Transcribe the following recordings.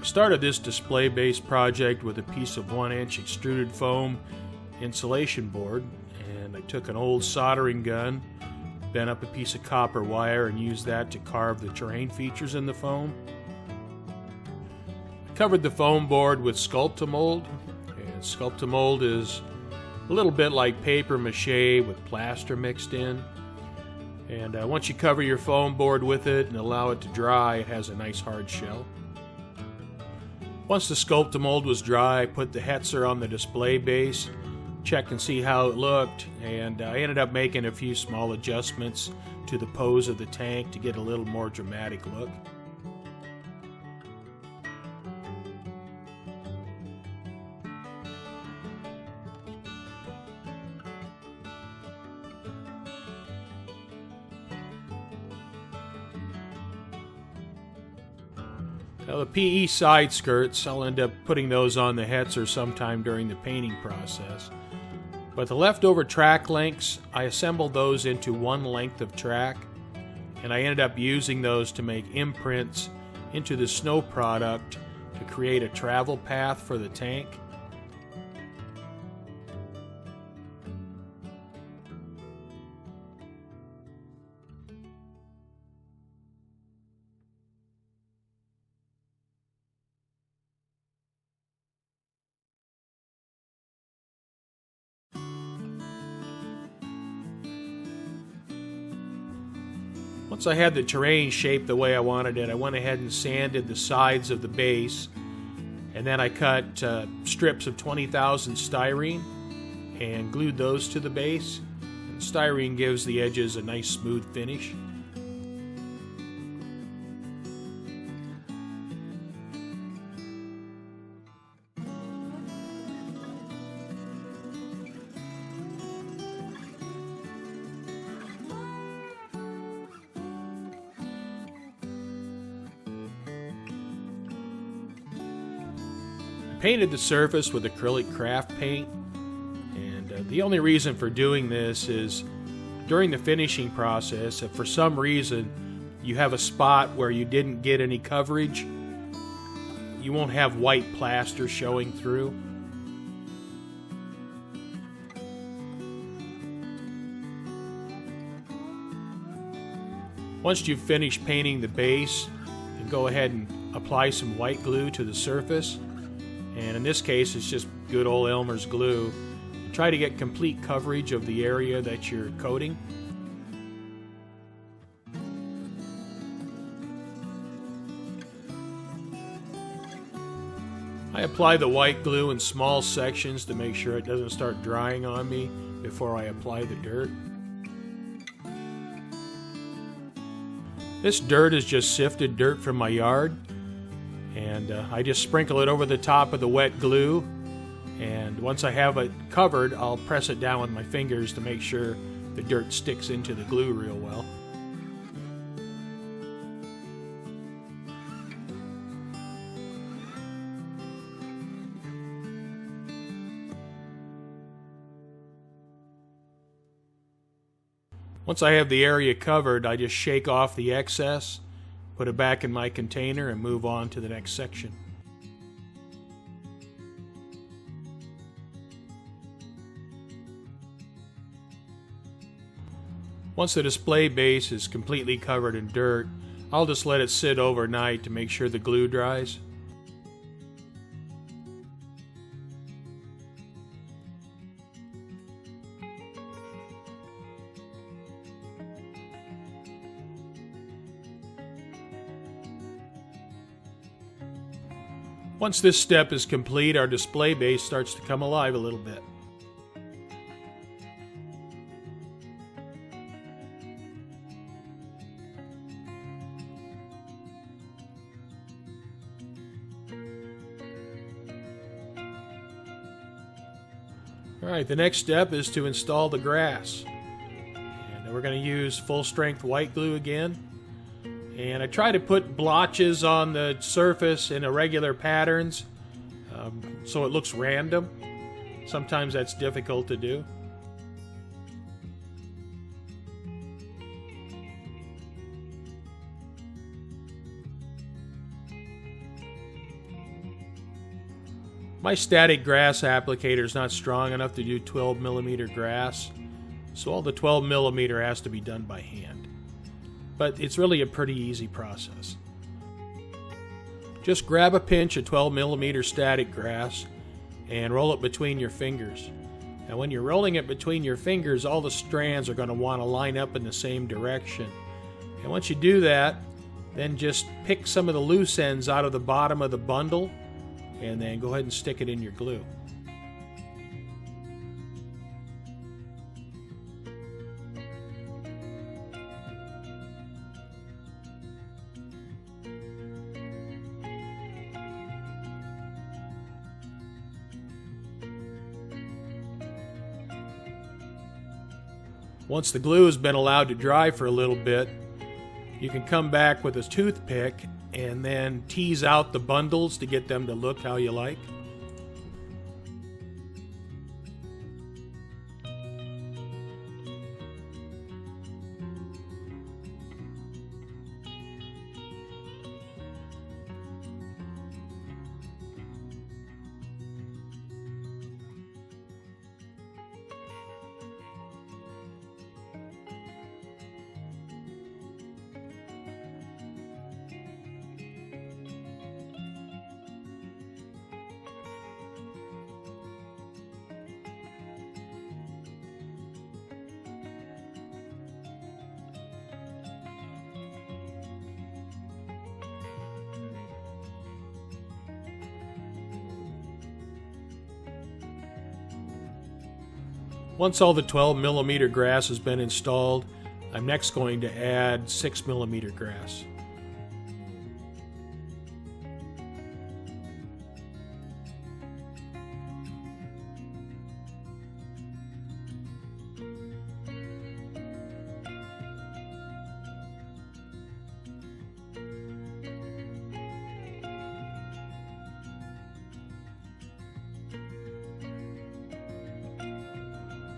Started this display base project with a piece of 1-inch extruded foam insulation board, and I took an old soldering gun, bent up a piece of copper wire, and used that to carve the terrain features in the foam. I covered the foam board with Sculptamold, and Sculptamold is a little bit like paper mache with plaster mixed in. And once you cover your foam board with it and allow it to dry, it has a nice hard shell. Once the Sculptamold was dry, I put the Hetzer on the display base, checked and see how it looked, and I ended up making a few small adjustments to the pose of the tank to get a little more dramatic look. Now the PE side skirts, I'll end up putting those on the Hetzer sometime during the painting process. But the leftover track lengths, I assembled those into one length of track, and I ended up using those to make imprints into the snow product to create a travel path for the tank. Once I had the terrain shaped the way I wanted it, I went ahead and sanded the sides of the base, and then I cut strips of 20,000 styrene and glued those to the base. And styrene gives the edges a nice smooth finish. Painted the surface with acrylic craft paint, and the only reason for doing this is during the finishing process, if for some reason you have a spot where you didn't get any coverage, you won't have white plaster showing through. Once you've finished painting the base, you go ahead and apply some white glue to the surface. And in this case, it's just good old Elmer's glue. Try to get complete coverage of the area that you're coating. I apply the white glue in small sections to make sure it doesn't start drying on me before I apply the dirt. This dirt is just sifted dirt from my yard. And I just sprinkle it over the top of the wet glue, and once I have it covered, I'll press it down with my fingers to make sure the dirt sticks into the glue real well. Once I have the area covered, I just shake off the excess, put it back in my container, and move on to the next section. Once the display base is completely covered in dirt, I'll just let it sit overnight to make sure the glue dries. Once this step is complete, our display base starts to come alive a little bit. Alright, the next step is to install the grass. And we're going to use full strength white glue again. And I try to put blotches on the surface in irregular patterns so it looks random. Sometimes that's difficult to do. My static grass applicator is not strong enough to do 12 millimeter grass, so all the 12 millimeter has to be done by hand. But it's really a pretty easy process. Just grab a pinch of 12 millimeter static grass and roll it between your fingers. And when you're rolling it between your fingers, all the strands are going to want to line up in the same direction. And once you do that, then just pick some of the loose ends out of the bottom of the bundle and then go ahead and stick it in your glue. Once the glue has been allowed to dry for a little bit, you can come back with a toothpick and then tease out the bundles to get them to look how you like. Once all the 12 millimeter grass has been installed, I'm next going to add 6 millimeter grass.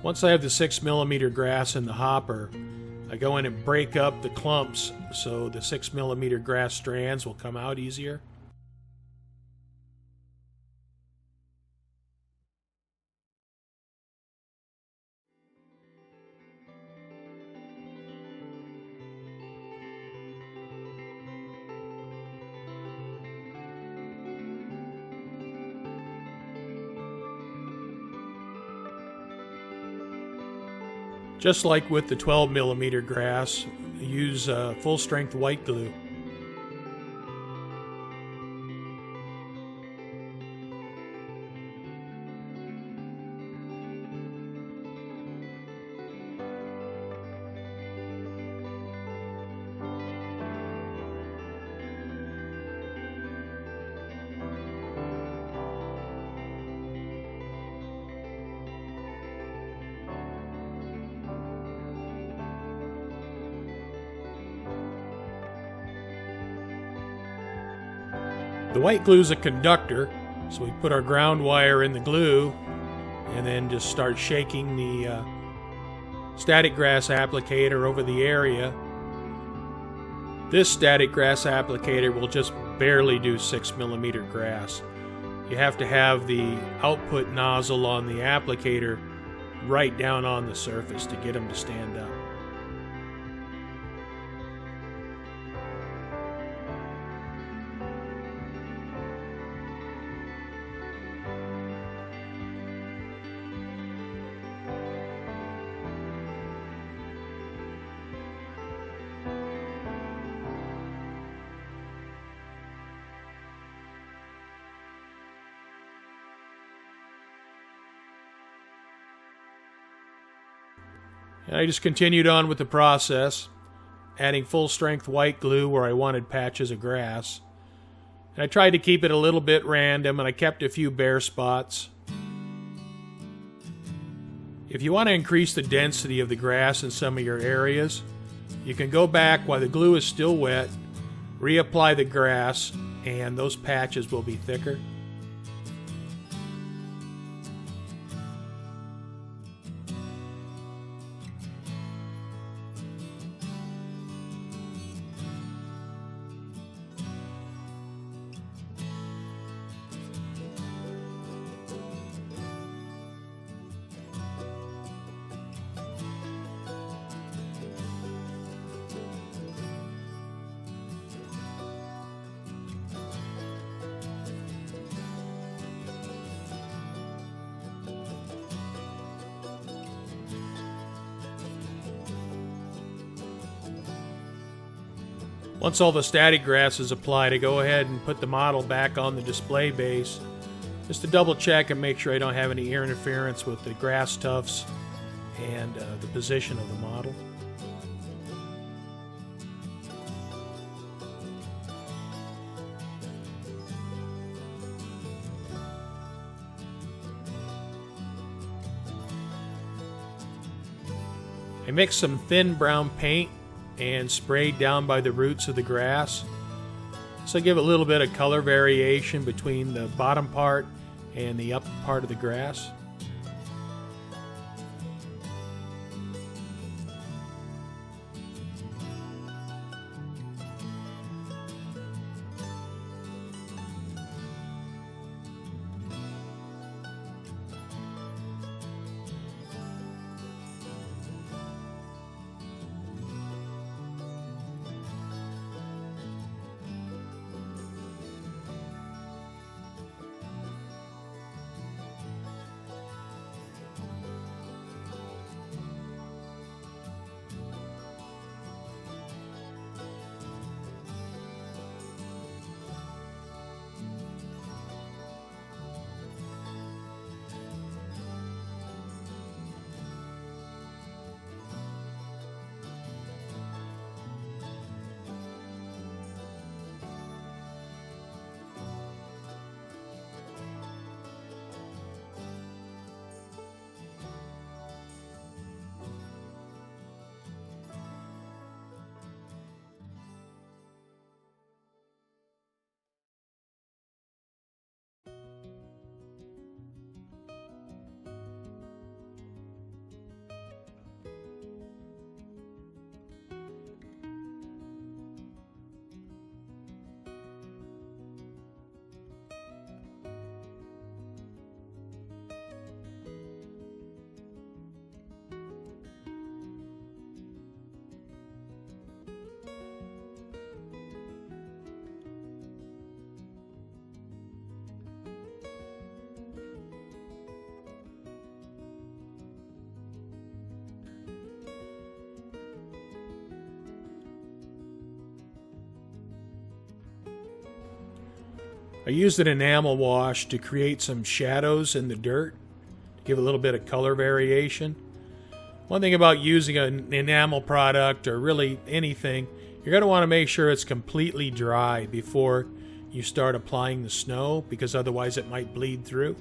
Once I have the 6 millimeter grass in the hopper, I go in and break up the clumps so the 6 millimeter grass strands will come out easier. Just like with the 12 millimeter grass, use full strength white glue. The white glue is a conductor, so we put our ground wire in the glue and then just start shaking the static grass applicator over the area. This static grass applicator will just barely do 6 millimeter grass. You have to have the output nozzle on the applicator right down on the surface to get them to stand up. And I just continued on with the process, adding full strength white glue where I wanted patches of grass. And I tried to keep it a little bit random, and I kept a few bare spots. If you want to increase the density of the grass in some of your areas, you can go back while the glue is still wet, reapply the grass, and those patches will be thicker. Once all the static grass is applied, I go ahead and put the model back on the display base just to double check and make sure I don't have any interference with the grass tufts and the position of the model. I mixed some thin brown paint and sprayed down by the roots of the grass. So I give a little bit of color variation between the bottom part and the upper part of the grass. I used an enamel wash to create some shadows in the dirt, to give a little bit of color variation. One thing about using an enamel product, or really anything, you're going to want to make sure it's completely dry before you start applying the snow, because otherwise it might bleed through.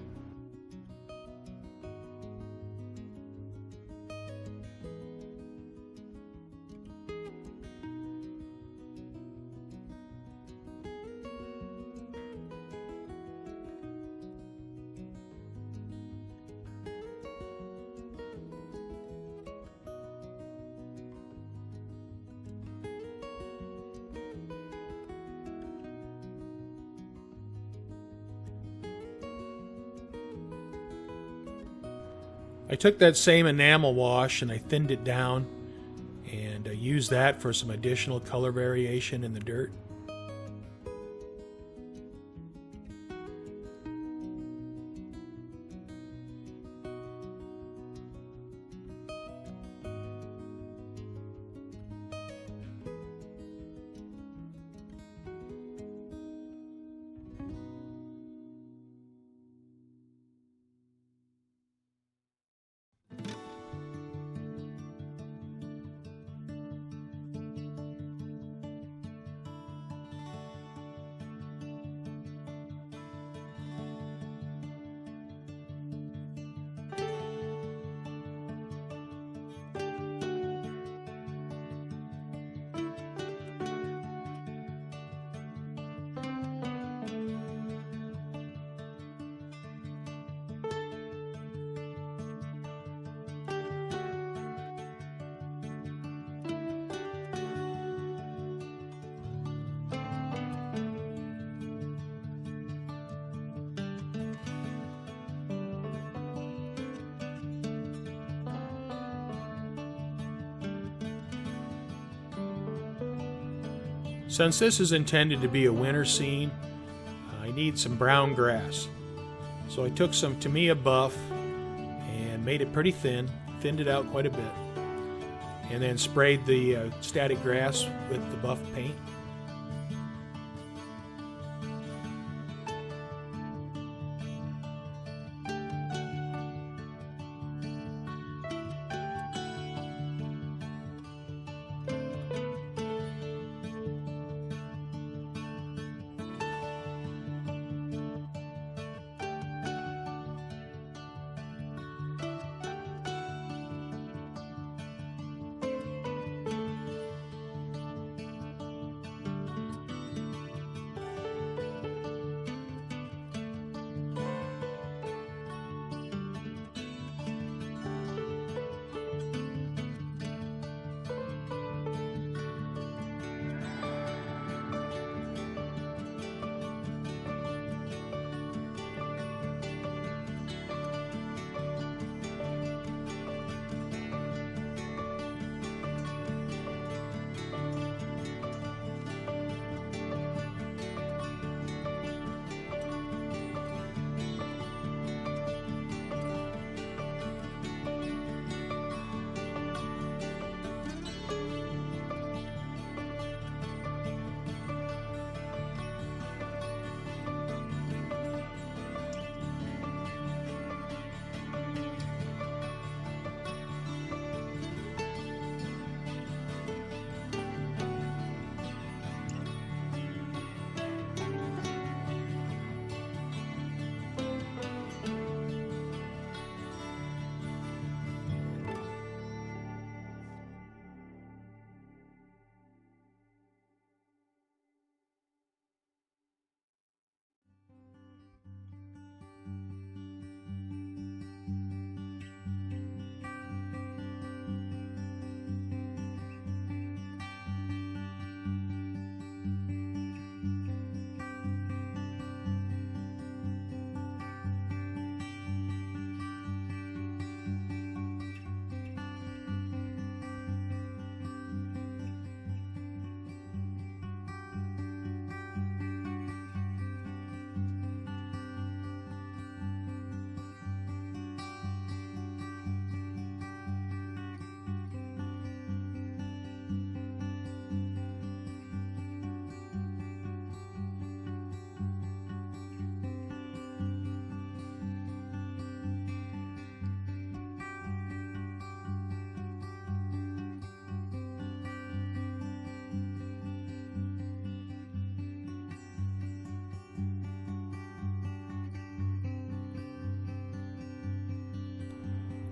I took that same enamel wash and I thinned it down, and I used that for some additional color variation in the dirt. Since this is intended to be a winter scene, I need some brown grass. So I took some Tamiya buff and made it pretty thin, thinned it out quite a bit, and then sprayed the static grass with the buff paint.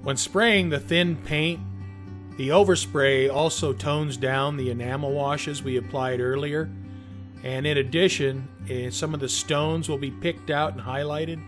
When spraying the thin paint, the overspray also tones down the enamel washes we applied earlier, and in addition, some of the stones will be picked out and highlighted.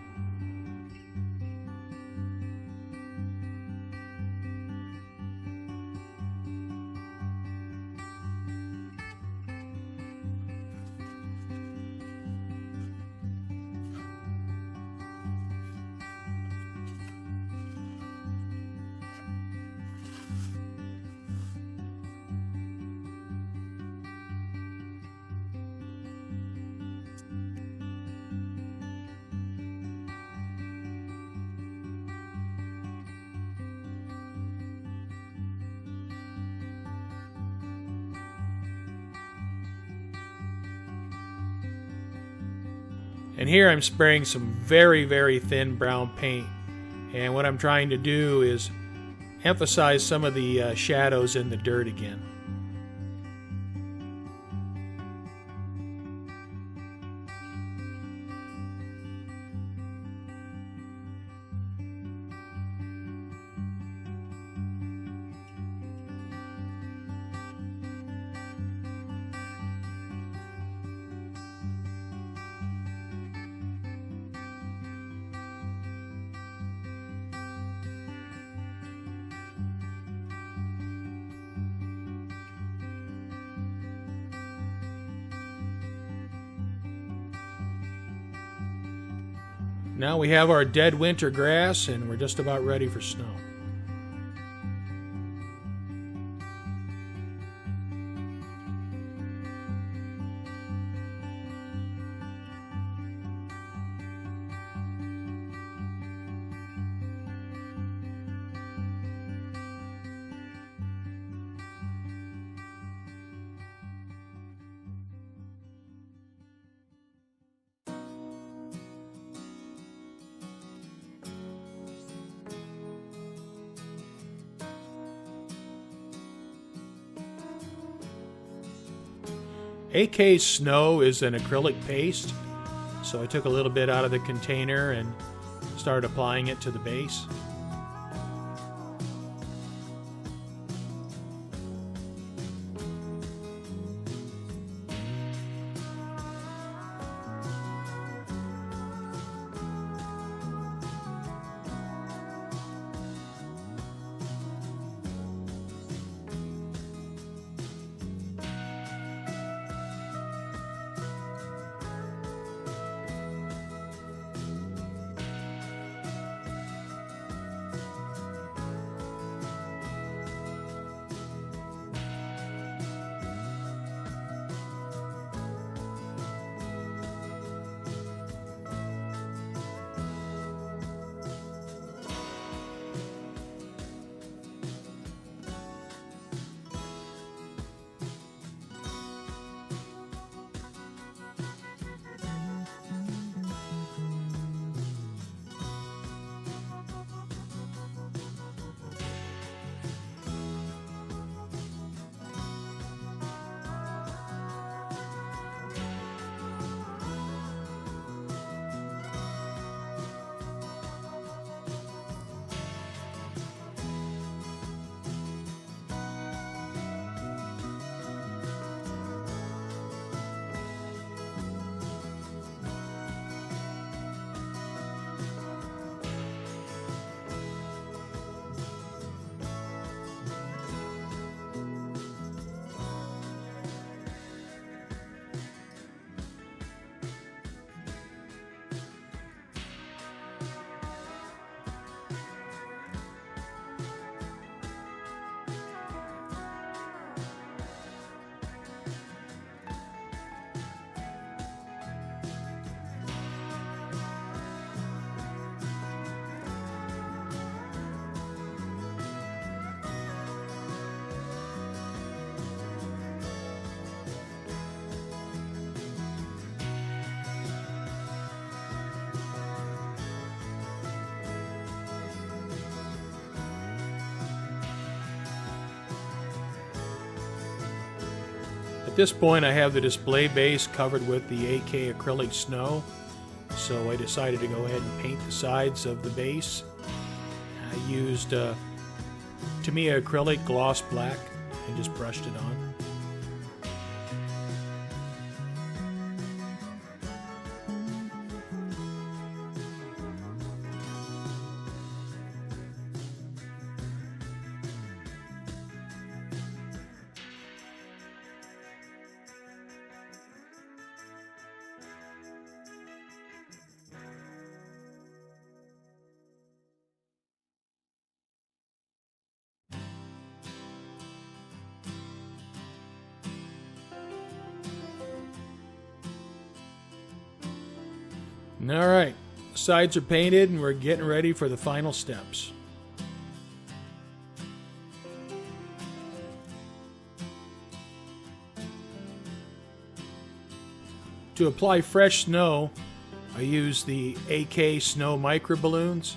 And here I'm spraying some very, very thin brown paint. And what I'm trying to do is emphasize some of the shadows in the dirt again. Now we have our dead winter grass, and we're just about ready for snow. AK Snow is an acrylic paste, so I took a little bit out of the container and started applying it to the base. At this point, I have the display base covered with the AK acrylic snow, so I decided to go ahead and paint the sides of the base. I used Tamiya acrylic gloss black and just brushed it on. Alright, sides are painted and we're getting ready for the final steps. To apply fresh snow, I use the AK snow micro balloons.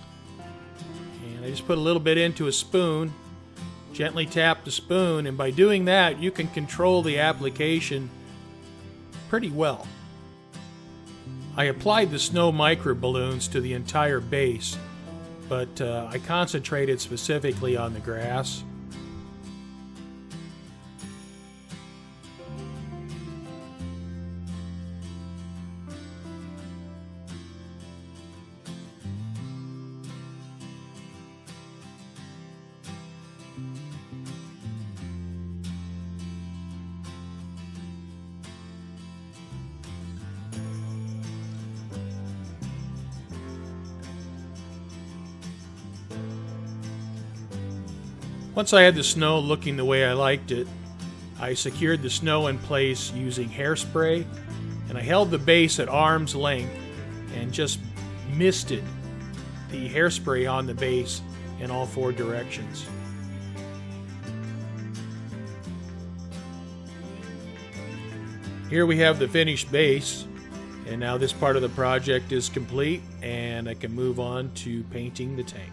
And I just put a little bit into a spoon, gently tap the spoon, and by doing that you can control the application pretty well. I applied the snow micro balloons to the entire base, but I concentrated specifically on the grass. Once I had the snow looking the way I liked it, I secured the snow in place using hairspray, and I held the base at arm's length and just misted the hairspray on the base in all four directions. Here we have the finished base, and now this part of the project is complete and I can move on to painting the tank.